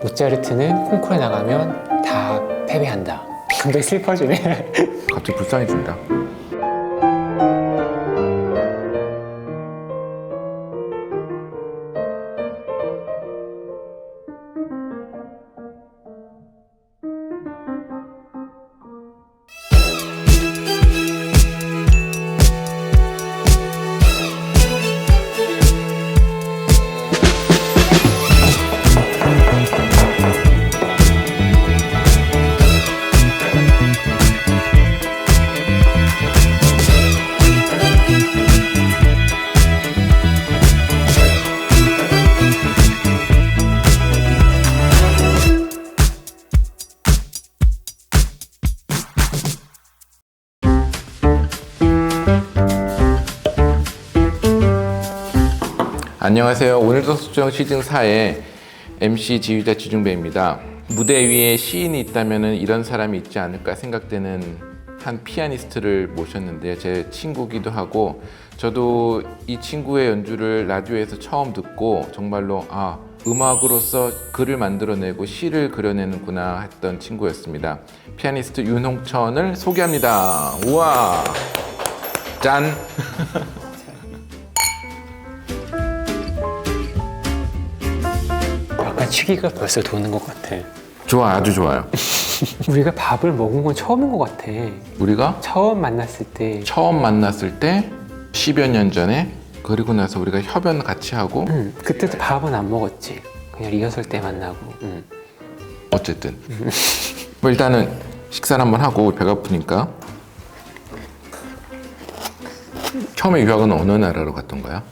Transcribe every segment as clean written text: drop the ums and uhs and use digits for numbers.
모차르트는 콩쿠르에 나가면 다 패배한다. 굉장히 슬퍼지네. 갑자기 불쌍해진다. 안녕하세요. 오늘도 수정 시즌 4의 MC 지휘자 지중배입니다. 무대 위에 시인이 있다면 이런 사람이 있지 않을까 생각되는 한 피아니스트를 모셨는데 제 친구기도 하고 저도 이 친구의 연주를 라디오에서 처음 듣고 정말로 음악으로서 글을 만들어내고 시를 그려내는구나 했던 친구였습니다. 피아니스트 윤홍천을 소개합니다. 우와! 짠! 약간 취기가 벌써 도는 것 같아. 좋아, 아주 좋아요. 우리가 밥을 먹은 건 처음인 것 같아. 우리가 처음 만났을 때. 처음 만났을 때 10여 년 전에, 그리고 나서 우리가 협연 같이 하고 그때도 밥은 안 먹었지. 그냥 리허설 때 만나고. 어쨌든 뭐 일단은 식사를 한번 하고 배가 고프니까. 처음에 유학은 어느 나라로 갔던 거야?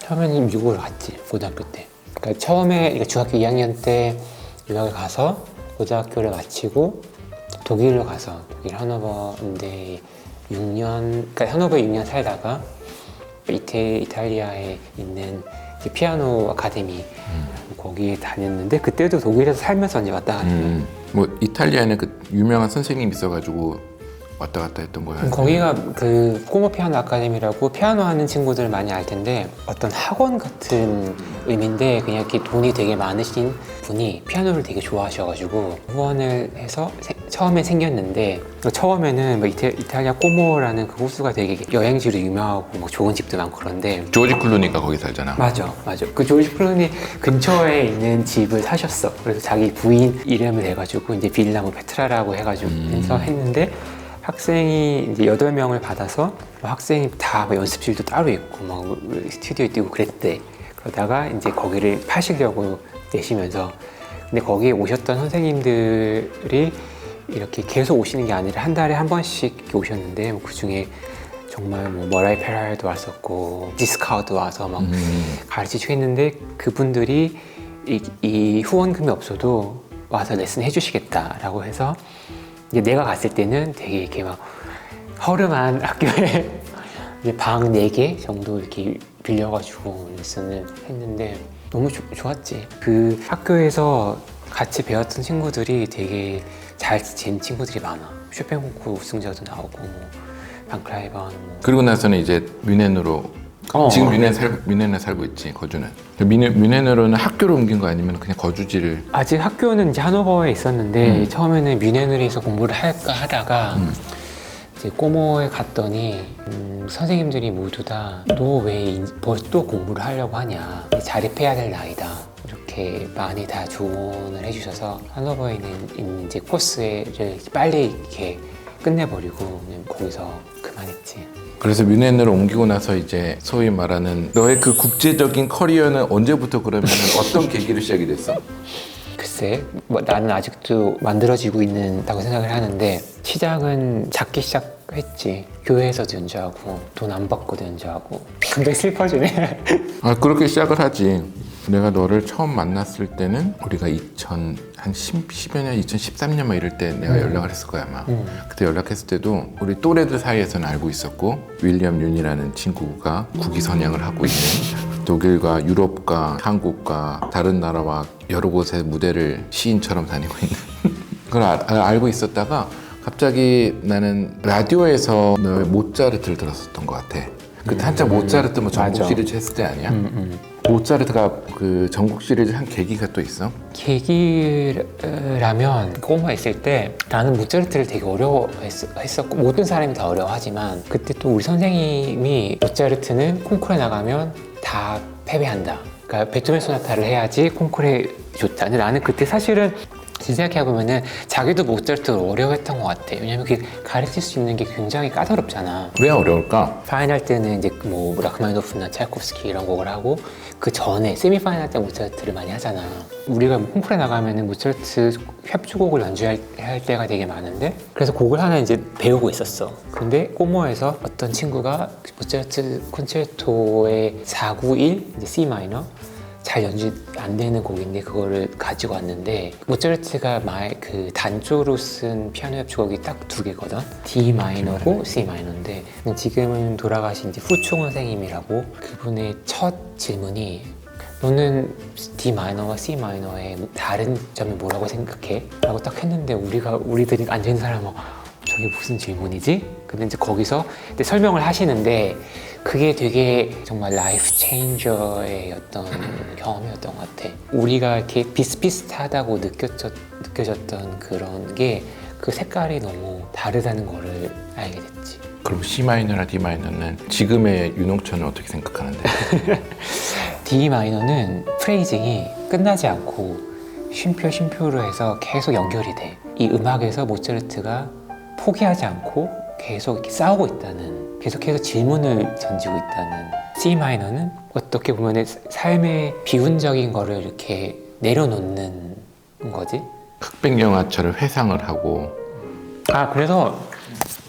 처음에는 미국을 갔지, 고등학교 때. 그러니까 처음에 중학교 2학년 때 유학을 가서 고등학교를 마치고 독일로 가서 독일 하노버인데 6년, 그러니까 하노버에 6년 살다가 이탈리아에 있는 피아노 아카데미 거기에 다녔는데 그때도 독일에서 살면서 언제 왔다 갔다. 뭐 이탈리아에는 그 유명한 선생님 있어가지고 왔다 갔다 했던 거야. 거기가 그 꼬모 피아노 아카데미라고 피아노 하는 친구들 많이 알 텐데 어떤 학원 같은 의미인데 그냥 이렇게 돈이 되게 많으신 분이 피아노를 되게 좋아하셔가지고 후원을 해서 처음에 생겼는데 처음에는 뭐 이탈리아 꼬모라는 그 호수가 되게 여행지로 유명하고 뭐 좋은 집도 많고 그런데 조지 클루니가 거기 살잖아. 맞아. 그 조지 클루니 근처에 있는 집을 사셨어. 그래서 자기 부인 이름을 해가지고 이제 빌라 뭐 페트라라고 해가지고 해서 했는데 학생이 이제 8명을 받아서 학생이 다 연습실도 따로 있고 막 스튜디오에 뛰고 그랬대. 그러다가 이제 거기를 파시려고 내시면서 근데 거기에 오셨던 선생님들이 이렇게 계속 오시는 게 아니라 한 달에 한 번씩 이렇게 오셨는데 그 중에 정말 뭐 머라이 페랄도 왔었고 디스카우도 와서 막 가르치시고 했는데 그분들이 이 후원금이 없어도 와서 레슨 해주시겠다라고 해서 이제 내가 갔을 때는 되게 이렇게 막 허름한 학교에 이제 방 4개 정도 이렇게 빌려가지고 레슨을 했는데 너무 좋았지. 그 학교에서 같이 배웠던 친구들이 되게 잘 지낸 친구들이 많아. 쇼팽 콩쿠르 우승자도 나오고 뭐 방클라이번 뭐. 그리고 나서는 이제 뮌헨으로 지금 뮌헨에 살고 있지. 거주는. 뮌헨으로는 학교를 옮긴 거 아니면 그냥 거주지를? 아직 학교는 이제 하노버에 있었는데 처음에는 뮌헨에서 공부를 할까 하다가 이제 꼬모에 갔더니 선생님들이 모두 다 너 왜 벌써 또 공부를 하려고 하냐, 자립해야 될 나이다, 이렇게 많이 다 조언을 해주셔서 하노버에 있는 이제 코스를 빨리 이렇게 끝내버리고 그냥 거기서 그만했지. 그래서 뮌헨으로 옮기고 나서 이제 소위 말하는 너의 그 국제적인 커리어는 언제부터 그러면 어떤 계기로 시작이 됐어? 글쎄, 뭐 나는 아직도 만들어지고 있다고 생각을 하는데 시작은 작게 시작했지. 교회에서도 연주하고 돈 안 받고도 연주하고. 굉장히 슬퍼지네. 그렇게 시작을 하지. 내가 너를 처음 만났을 때는 우리가 10여 년, 2013년 막 이럴 때 내가 연락을 했을 거야 아마. 그때 연락했을 때도 우리 또래들 사이에서는 알고 있었고 윌리엄 윤이라는 친구가 국위 선양을 하고 있는 독일과 유럽과 한국과 다른 나라와 여러 곳에 무대를 시인처럼 다니고 있는 그걸 알고 있었다가 갑자기 나는 라디오에서 너의 모차르트를 들었었던 것 같아. 그때 한참 모차르트 뭐 전곡 시리즈 했을 때 아니야? 모차르트가 그 전국 시리즈 한 계기가 또 있어? 계기라면 꼬마 있을 때 나는 모차르트를 되게 어려워했었고 모든 사람이 다 어려워하지만 그때 또 우리 선생님이 모차르트는 콩쿠르에 나가면 다 패배한다. 그러니까 베토벤 소나타를 해야지 콩쿠르에 좋다. 근데 나는 그때 사실은 생각해보면은 자기도 모차르트를 어려워했던 것 같아. 왜냐면 그게 가르칠 수 있는 게 굉장히 까다롭잖아. 왜 어려울까? 파이널 때는 이제 뭐 라흐마니노프나 차이콥스키 이런 곡을 하고 그 전에 세미파이널 때 모차르트를 많이 하잖아. 우리가 뭐 콩쿠르에 나가면은 모차르트 협주곡을 연주할 때가 되게 많은데 그래서 곡을 하나 이제 배우고 있었어. 근데 꼬모에서 어떤 친구가 모차르트 콘체르토의 491 이제 C 마이너 잘 연주 안 되는 곡인데 그거를 가지고 왔는데 모차르트가 그 단조로 쓴 피아노 협주곡이 딱 두 개거든. D 마이너고 C 마이너인데 지금은 돌아가신 이제 후충원 선생님이라고 그분의 첫 질문이 너는 D 마이너와 C 마이너의 다른 점이 뭐라고 생각해? 라고 딱 했는데 우리들이 앉아있는 사람은 저게 무슨 질문이지? 근데 이제 거기서 이제 설명을 하시는데 그게 되게 정말 라이프 체인저의 어떤 경험이었던 것 같아. 우리가 이렇게 비슷비슷하다고 느껴졌던 그런 게 그 색깔이 너무 다르다는 거를 알게 됐지. 그럼 C 마이너나 D 마이너는 지금의 윤홍천은 어떻게 생각하는데? D 마이너는 프레이징이 끝나지 않고 쉼표로 해서 계속 연결이 돼. 이 음악에서 모차르트가 포기하지 않고 계속 이렇게 싸우고 있다는, 계속해서 질문을 던지고 있다는. C 마이너는 어떻게 보면 삶의 비운적인 거를 이렇게 내려놓는 거지. 흑백 영화처럼 회상을 하고. 그래서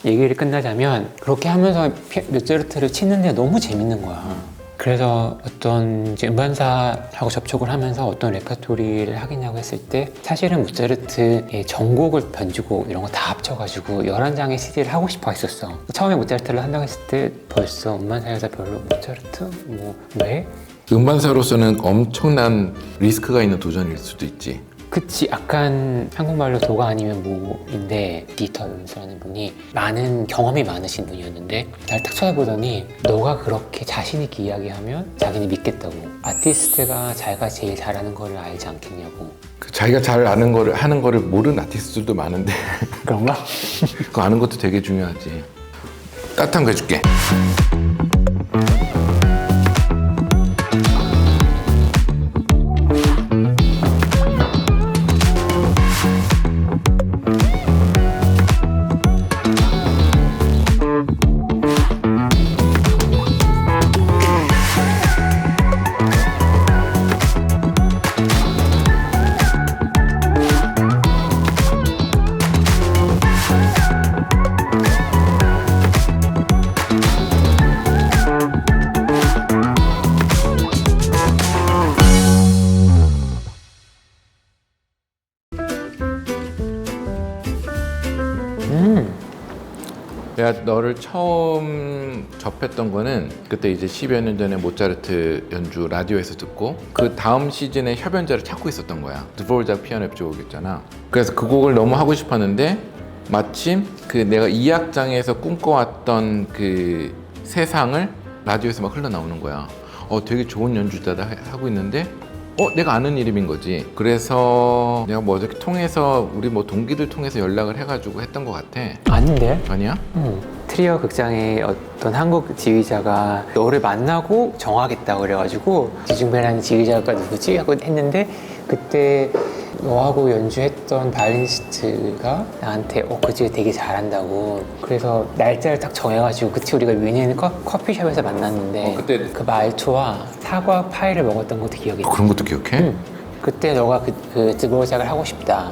얘기를 끝나자면 그렇게 하면서 모차르트를 치는데 너무 재밌는 거야. 그래서 어떤 이제 음반사하고 접촉을 하면서 어떤 레퍼토리를 하겠냐고 했을 때 사실은 모차르트의 전곡을 변주고 이런 거 다 합쳐가지고 11장의 CD를 하고 싶어 했었어. 처음에 모차르트를 한다고 했을 때 벌써 음반사에서 별로 모차르트? 뭐 왜? 음반사로서는 엄청난 리스크가 있는 도전일 수도 있지. 그치, 약간 한국말로 도가 아니면 뭐인데 디터 연수라는 분이 많은 경험이 많으신 분이었는데 날 딱 쳐다보더니 너가 그렇게 자신 있게 이야기하면 자기는 믿겠다고. 아티스트가 자기가 제일 잘하는 거를 알지 않겠냐고. 자기가 잘 아는 거를 하는 거를 모르는 아티스트들도 많은데 그런가? 그거 아는 것도 되게 중요하지. 따뜻한 거 해줄게. 내가 너를 처음 접했던 거는 그때 이제 10여 년 전에 모차르트 연주 라디오에서 듣고 그 다음 시즌에 협연자를 찾고 있었던 거야. 드보르작 피아노 협주곡이었잖아. 그래서 그 곡을 너무 하고 싶었는데 마침 그 내가 2악장에서 꿈꿔왔던 그 세상을 라디오에서 막 흘러나오는 거야. 되게 좋은 연주자다 하고 있는데 내가 아는 이름인 거지. 그래서 내가 뭐 어떻게 통해서 우리 뭐 동기들 통해서 연락을 해가지고 했던 것 같아. 아닌데? 아니야? 트리어 극장의 어떤 한국 지휘자가 너를 만나고 정하겠다고 그래가지고 지중배라는 지휘자가 누구지? 하고 했는데 그때 너하고 연주했던 바이올리니스트가 나한테 그 지휘 되게 잘한다고. 그래서 날짜를 딱 정해가지고 그때 우리가 뮤니에 커피숍에서 만났는데 그때 그 말투와 사과 파이를 먹었던 것도 기억이 나. 그런 것도 기억해? 그때 너가 그 드보르작을 하고 싶다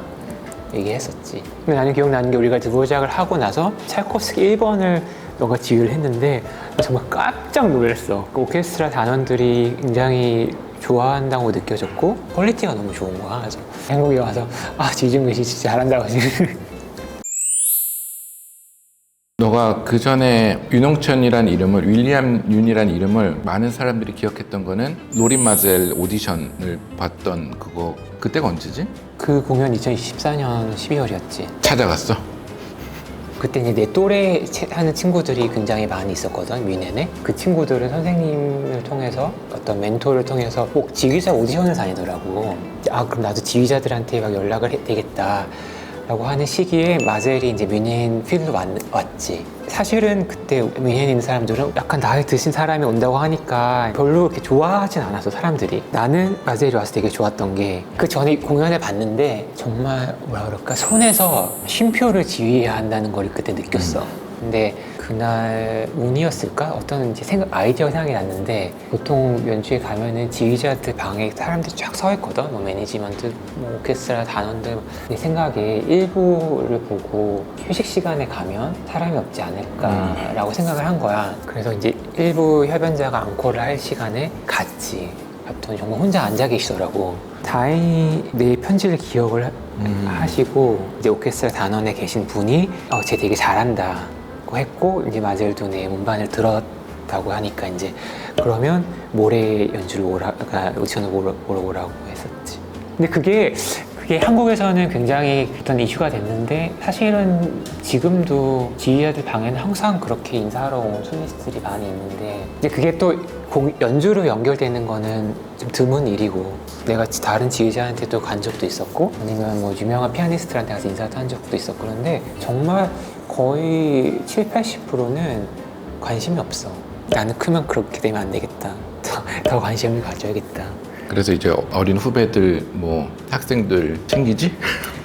얘기했었지. 근데 나는 기억나는 게 우리가 드보르작을 하고 나서 찰코프스키 1번을 너가 지휘를 했는데 정말 깜짝 놀랐어. 그 오케스트라 단원들이 굉장히 좋아한다고 느껴졌고 퀄리티가 너무 좋은 거야. 그래서 한국에 와서 지중배 씨 진짜 잘한다고. 너가 그 전에 윤홍천이란 이름을, 윌리엄 윤이란 이름을 많은 사람들이 기억했던 거는 로린 마젤 오디션을 봤던 그거. 그때가 언제지? 그 공연 2024년 12월이었지. 찾아갔어? 그때 이제 내 또래 하는 친구들이 굉장히 많이 있었거든, 뮌헨에. 그 친구들은 선생님을 통해서 어떤 멘토를 통해서 꼭 지휘자 오디션을 다니더라고. 아, 그럼 나도 지휘자들한테 막 연락을 해야 되겠다 라고 하는 시기에 마젤이 이제 뮌헨 필로 왔지. 사실은 그때 뮌헨에 있는 사람들은 약간 나이 드신 사람이 온다고 하니까 별로 그렇게 좋아하진 않았어, 사람들이. 나는 마젤이 와서 되게 좋았던 게 그 전에 공연을 봤는데 정말 뭐라 그럴까, 손에서 쉼표를 지휘해야 한다는 걸 그때 느꼈어. 근데 그날 운이었을까? 어떤 이제 아이디어가 생각이 났는데, 보통 연주회 가면은 지휘자들 방에 사람들이 쫙 서 있거든. 뭐 매니지먼트, 뭐 오케스트라 단원들. 내 생각에 일부를 보고 휴식 시간에 가면 사람이 없지 않을까라고 생각을 한 거야. 그래서 이제 일부 협연자가 앙코를 할 시간에 갔지. 봤더니 정말 혼자 앉아 계시더라고. 다행히 내 편지를 기억을 하시고, 이제 오케스트라 단원에 계신 분이 쟤 되게 잘한다 했고, 이제 마젤도 내 문반을 들었다고 하니까 이제 그러면 모레 연주를 오디션을 보러 오라고 했었지. 근데 그게 한국에서는 굉장히 어떤 이슈가 됐는데, 사실은 지금도 지휘자들 방에는 항상 그렇게 인사하러 온 솔리스트들이 많이 있는데, 근데 그게 또 연주로 연결되는 거는 좀 드문 일이고, 내가 다른 지휘자한테도 간 적도 있었고, 아니면 뭐 유명한 피아니스트한테 가서 인사도 한 적도 있었고, 그런데 정말 거의 70~80%는 관심이 없어. 나는 크면 그렇게 되면 안 되겠다. 더 관심을 가져야겠다. 그래서 이제 어린 후배들, 뭐 학생들 챙기지?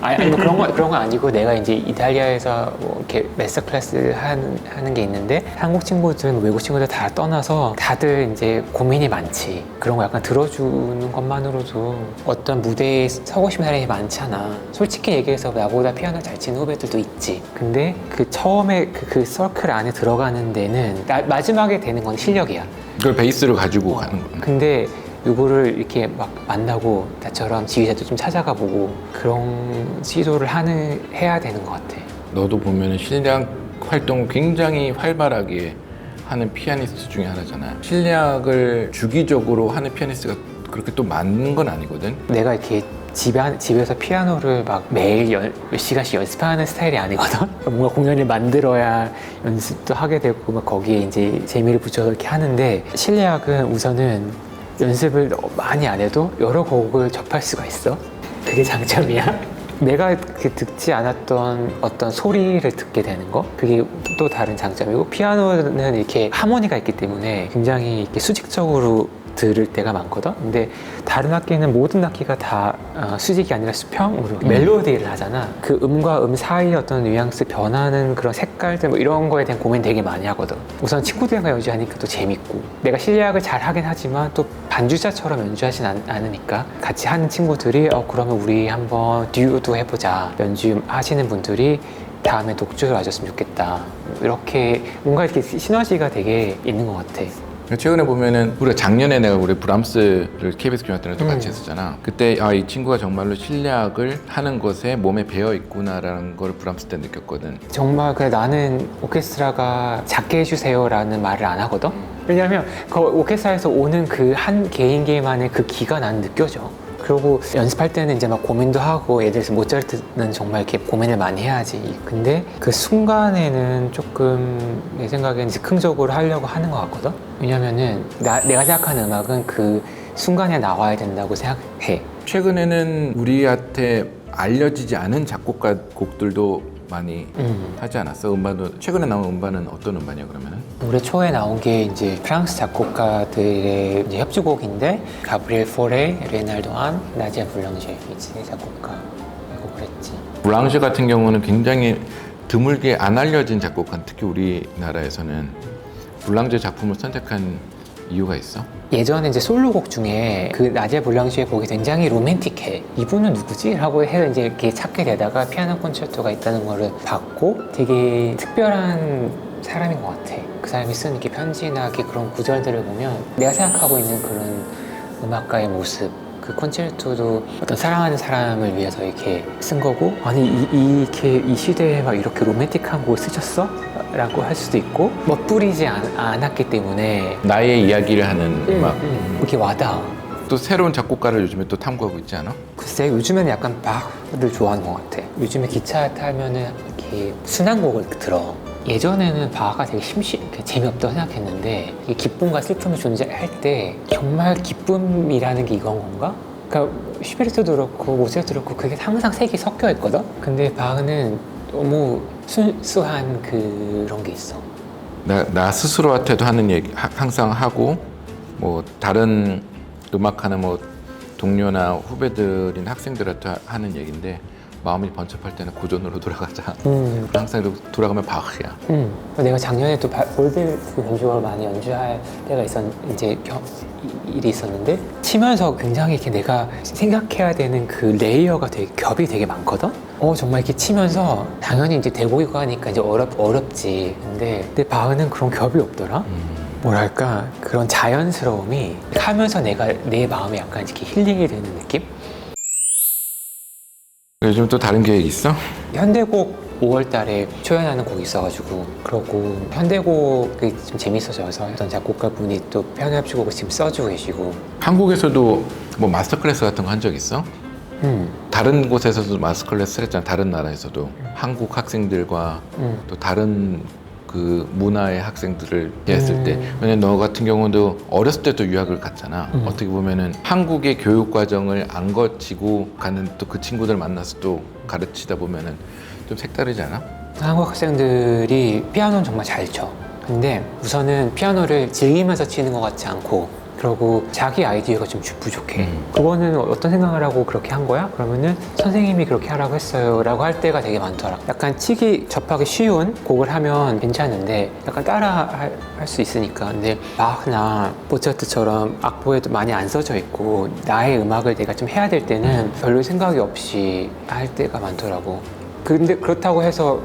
아니, 뭐 그런 건 아니고, 내가 이제 이탈리아에서 뭐 이렇게 마스터 클래스 하는 게 있는데, 한국 친구들, 외국 친구들 다 떠나서 다들 이제 고민이 많지. 그런 거 약간 들어주는 것만으로도 어떤 무대에 서고 싶은 사람이 많잖아. 솔직히 얘기해서 나보다 피아노 잘 치는 후배들도 있지. 근데 그 처음에 그 서클 안에 들어가는 데는 마지막에 되는 건 실력이야. 그걸 베이스로 가지고 가는 거야. 근데 누구를 이렇게 막 만나고 나처럼 지휘자도 좀 찾아가 보고 그런 시도를 해야 되는 것 같아. 너도 보면 실력 활동을 굉장히 활발하게 하는 피아니스트 중에 하나잖아. 실력을 주기적으로 하는 피아니스트가 그렇게 또 많은 건 아니거든. 내가 이렇게 집에서 피아노를 막 매일 몇 시간씩 연습하는 스타일이 아니거든. 뭔가 공연을 만들어야 연습도 하게 되고 막 거기에 이제 재미를 붙여서 이렇게 하는데, 실력은 우선은 연습을 많이 안 해도 여러 곡을 접할 수가 있어. 그게 장점이야. 내가 듣지 않았던 어떤 소리를 듣게 되는 거, 그게 또 다른 장점이고, 피아노는 이렇게 하모니가 있기 때문에 굉장히 이렇게 수직적으로 들을 때가 많거든. 근데 다른 악기는 모든 악기가 다 수직이 아니라 수평으로 멜로디를 하잖아. 그 음과 음 사이의 어떤 뉘앙스 변하는 그런 색깔들 뭐 이런 거에 대한 고민 되게 많이 하거든. 우선 친구들과 연주하니까 또 재밌고, 내가 실력을 잘 하긴 하지만 또 반주자처럼 연주하진 않으니까 같이 하는 친구들이 그러면 우리 한번 듀오도 해보자. 연주하시는 분들이 다음에 독주를 와줬으면 좋겠다. 이렇게 뭔가 이렇게 시너지가 되게 있는 것 같아. 최근에 보면은 우리가 작년에 내가 우리 브람스를 KBS 교향악단에서 같이 했었잖아. 그때 이 친구가 정말로 실력을 하는 것에 몸에 배어 있구나라는 걸 브람스 때 느꼈거든. 정말 나는 오케스트라가 작게 해주세요라는 말을 안 하거든. 왜냐하면 그 오케스트라에서 오는 그 한 개인만의 그 기가 나는 느껴져. 그리고 연습할 때는 이제 막 고민도 하고, 예를 들어서 모차르트는 정말 이렇게 고민을 많이 해야지. 근데 그 순간에는 조금 내 생각에는 즉흥적으로 하려고 하는 것 같거든. 왜냐면은 내가 생각하는 음악은 그 순간에 나와야 된다고 생각해. 최근에는 우리한테 알려지지 않은 작곡가 곡들도 많이 하지 않았어? 음반도 최근에 나온 음반은 어떤 음반이야 그러면은? 올해 초에 나온 게 이제 프랑스 작곡가들의 이제 협주곡인데, 가브리엘 포레, 레날도 안, 나디아 불랑제 이 작곡가 곡을 했지. 불랑제 같은 경우는 굉장히 드물게 안 알려진 작곡가, 특히 우리나라에서는. 불랑제 작품을 선택한 이유가 있어? 예전에 이제 솔로곡 중에 그 나디아 불랑시의 곡이 굉장히 로맨틱해. 이분은 누구지? 라고 해서 이제 이렇게 찾게 되다가 피아노 콘체르토가 있다는 거를 봤고, 되게 특별한 사람인 것 같아. 그 사람이 쓴 이렇게 편지나 이렇게 그런 구절들을 보면 내가 생각하고 있는 그런 음악가의 모습, 그 콘체르토도 어떤 사랑하는 사람을 위해서 이렇게 쓴 거고, 아니 이렇게 이 시대에 막 이렇게 로맨틱한 곡을 쓰셨어? 라고 할 수도 있고, 멋부리지 않았기 때문에 나의 이야기를 하는 음악. 이렇게 와닿아. 또 새로운 작곡가를 요즘에 또 탐구하고 있지 않아? 글쎄 요즘에는 약간 바흐를 좋아하는 것 같아. 요즘에 기차 타면은 이렇게 순환곡을 들어. 예전에는 바하가 되게 재미없다고 생각했는데 이 기쁨과 슬픔이 존재할 때 정말 기쁨이라는 게 이건 건가? 그러니까 슈베르트도 그렇고 모차르트도 그렇고 그게 항상 색이 섞여 있거든? 근데 바흐는 너무 순수한 그런 게 있어. 나 스스로한테도 하는 얘기 항상 하고 뭐 다른 음악하는 뭐 동료나 후배들이나 학생들한테 하는 얘기인데 마음이 번쩍할 때는 고전으로 돌아가자. 항상 돌아가면 바흐야. 내가 작년에 또 볼베르트 연주를 많이 연주할 때가 일이 있었는데 치면서 굉장히 이렇게 내가 생각해야 되는 그 레이어가 겹이 되게 많거든. 정말 이렇게 치면서 당연히 이제 대곡이고 하니까 이제 어렵지. 근데 바흐는 그런 겹이 없더라. 뭐랄까 그런 자연스러움이 하면서 내 마음에 약간 이렇게 힐링이 되는 느낌? 요즘 또 다른 계획 있어? 현대곡 5월 달에 초연하는 곡이 있어가지고 그러고 현대곡이 좀 재밌어져서 어떤 작곡가분이 또 피아노 협주곡을 지금 써주고 계시고. 한국에서도 뭐 마스터 클래스 같은 거 한 적 있어? 다른 곳에서도 마스터 클래스 했잖아. 다른 나라에서도 한국 학생들과 또 다른 그 문화의 학생들을 했을 때. 왜냐면 너 같은 경우도 어렸을 때도 유학을 갔잖아. 어떻게 보면은 한국의 교육 과정을 안 거치고 가는 또 그 친구들 만나서 또 가르치다 보면은 좀 색다르지 않아? 한국 학생들이 피아노는 정말 잘 쳐. 근데 우선은 피아노를 즐기면서 치는 것 같지 않고 그리고 자기 아이디어가 좀 부족해. 그거는 어떤 생각을 하고 그렇게 한 거야? 그러면은 선생님이 그렇게 하라고 했어요 라고 할 때가 되게 많더라. 약간 접하기 쉬운 곡을 하면 괜찮은데 약간 따라 할 수 있으니까. 근데 바흐나 모차르트처럼 악보에도 많이 안 써져 있고 나의 음악을 내가 좀 해야 될 때는 별로 생각이 없이 할 때가 많더라고. 근데 그렇다고 해서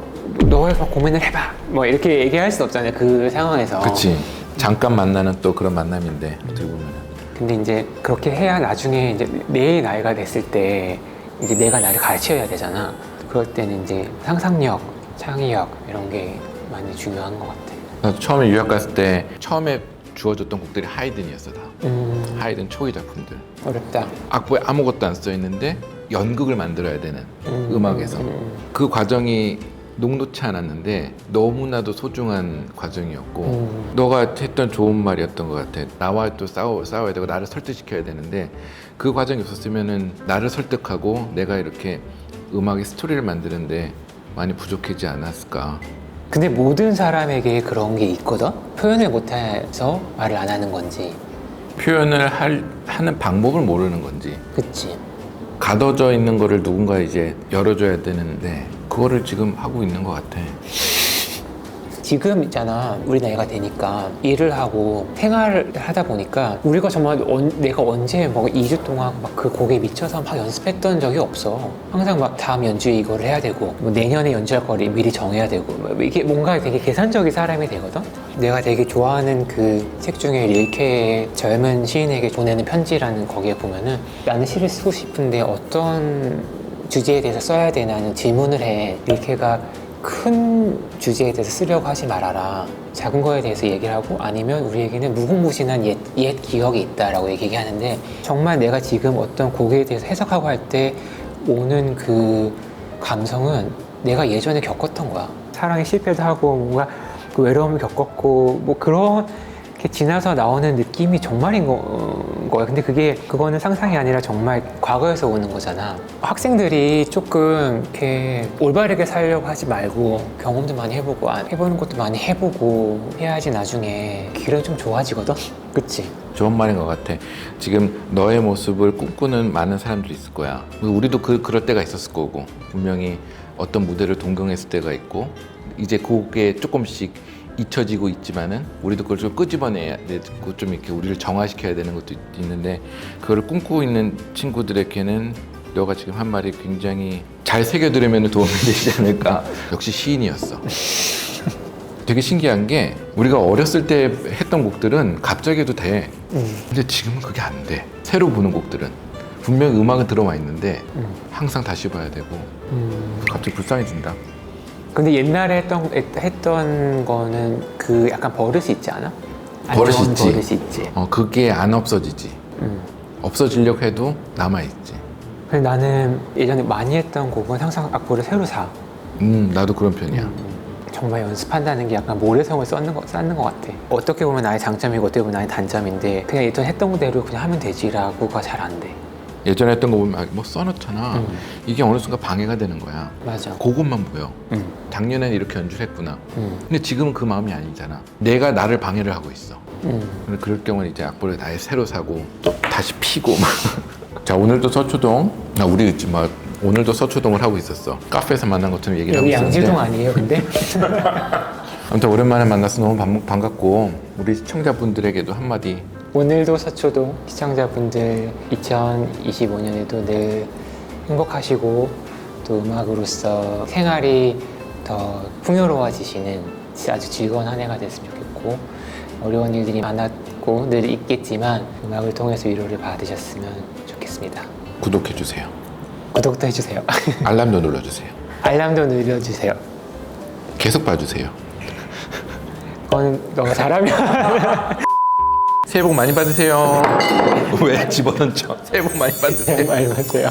너 해서 고민을 해봐 뭐 이렇게 얘기할 수 없잖아요, 그 상황에서. 그치. 잠깐 만나는 또 그런 만남인데 어떻게 보면은. 근데 이제 그렇게 해야 나중에 이제 내 나이가 됐을 때 이제 내가 나를 가르쳐야 되잖아. 그럴 때는 이제 상상력, 창의력 이런 게 많이 중요한 것 같아. 나 처음에 유학 갔을 때 처음에 주어졌던 곡들이 하이든이었어 다. 하이든 초기 작품들. 어렵다. 악보에 아무것도 안 써 있는데 연극을 만들어야 되는 음악에서 그 과정이 녹록치 않았는데 너무나도 소중한 과정이었고 너가 했던 좋은 말이었던 것 같아. 나와 또 싸워야 되고 나를 설득시켜야 되는데 그 과정이 없었으면은 나를 설득하고 내가 이렇게 음악의 스토리를 만드는데 많이 부족하지 않았을까. 근데 모든 사람에게 그런 게 있거든? 표현을 못해서 말을 안 하는 건지. 표현을 하는 방법을 모르는 건지. 그치. 가둬져 있는 거를 누군가 이제 열어줘야 되는데 그거를 지금 하고 있는 것 같아. 지금 있잖아, 우리 나이가 되니까 일을 하고 생활을 하다 보니까 우리가 정말 내가 언제 뭐 2주 동안 막 그 곡에 미쳐서 막 연습했던 적이 없어. 항상 막 다음 연주에 이거를 해야 되고 뭐 내년에 연주할 거를 미리 정해야 되고 뭐 이게 뭔가 되게 계산적인 사람이 되거든. 내가 되게 좋아하는 그 책 중에 릴케의 젊은 시인에게 보내는 편지라는 거기에 보면은 나는 시를 쓰고 싶은데 어떤 주제에 대해서 써야 되나는 질문을 해. 릴케가 큰 주제에 대해서 쓰려고 하지 말아라. 작은 거에 대해서 얘기를 하고 아니면 우리에게는 무궁무진한 옛 기억이 있다라고 얘기하는데 정말 내가 지금 어떤 곡에 대해서 해석하고 할 때 오는 그 감성은 내가 예전에 겪었던 거야. 사랑에 실패도 하고 뭔가 그 외로움을 겪었고 뭐 그런 게 지나서 나오는 느낌이 정말인 거야. 근데 그거는 상상이 아니라 정말 과거에서 오는 거잖아. 학생들이 조금 이렇게 올바르게 살려고 하지 말고 경험도 많이 해보고 해보는 것도 많이 해보고 해야지 나중에 길은 좀 좋아지거든. 그치? 좋은 말인 것 같아. 지금 너의 모습을 꿈꾸는 많은 사람들이 있을 거야. 우리도 그럴 때가 있었을 거고 분명히 어떤 무대를 동경했을 때가 있고 이제 그게 조금씩 잊혀지고 있지만은 우리도 그걸 좀 끄집어내야 되고 좀 이렇게 우리를 정화시켜야 되는 것도 있는데 그거를 꿈꾸고 있는 친구들에게는 너가 지금 한 말이 굉장히 잘 새겨들으면 도움이 되지 않을까. 역시 시인이었어. 되게 신기한 게 우리가 어렸을 때 했던 곡들은 갑자기 해도 돼. 근데 지금은 그게 안 돼. 새로 부는 곡들은 분명히 음악은 들어와 있는데 항상 다시 봐야 되고 갑자기 불쌍해진다. 근데 옛날에 했던 거는 그 약간 버릇이 있지 않아? 버릇이 있지. 버릇이 있지. 그게 안 없어지지. 없어지려고 해도 남아있지. 근데 나는 예전에 많이 했던 곡은 항상 악보를 새로 사. 나도 그런 편이야. 정말 연습한다는 게 약간 모래성을 쌓는 것 같아. 어떻게 보면 나의 장점이고 어떻게 보면 나의 단점인데 그냥 예전 했던 그대로 그냥 하면 되지라고가 잘 안 돼. 예전에 했던 거 보면 뭐 써놓잖아. 이게 어느 순간 방해가 되는 거야. 맞아. 그것만 보여. 작년엔 이렇게 연주를 했구나. 근데 지금은 그 마음이 아니잖아. 내가 나를 방해를 하고 있어. 그럴 경우는 이제 악보를 아예 새로 사고 또 다시 피고 막. 자, 오늘도 서초동. 우리 막 오늘도 서초동을 하고 있었어. 카페에서 만난 것처럼 얘기를 하고 여기 있었는데. 양지동 아니에요, 근데? 아무튼 오랜만에 만나서 너무 반갑고 우리 시청자분들에게도 한마디. 오늘도 서초동 시청자분들 2025년에도 늘 행복하시고 또 음악으로서 생활이 더 풍요로워지시는 아주 즐거운 한 해가 됐으면 좋겠고 어려운 일들이 많았고 늘 있겠지만 음악을 통해서 위로를 받으셨으면 좋겠습니다. 구독해주세요. 구독도 해주세요. 알람도 눌러주세요. 알람도 눌러주세요. 계속 봐주세요. 그건 너가 잘하면 새해 복 많이 받으세요. 왜 집어던져? 새해 복 많이 받으세요. 많이 받으세요.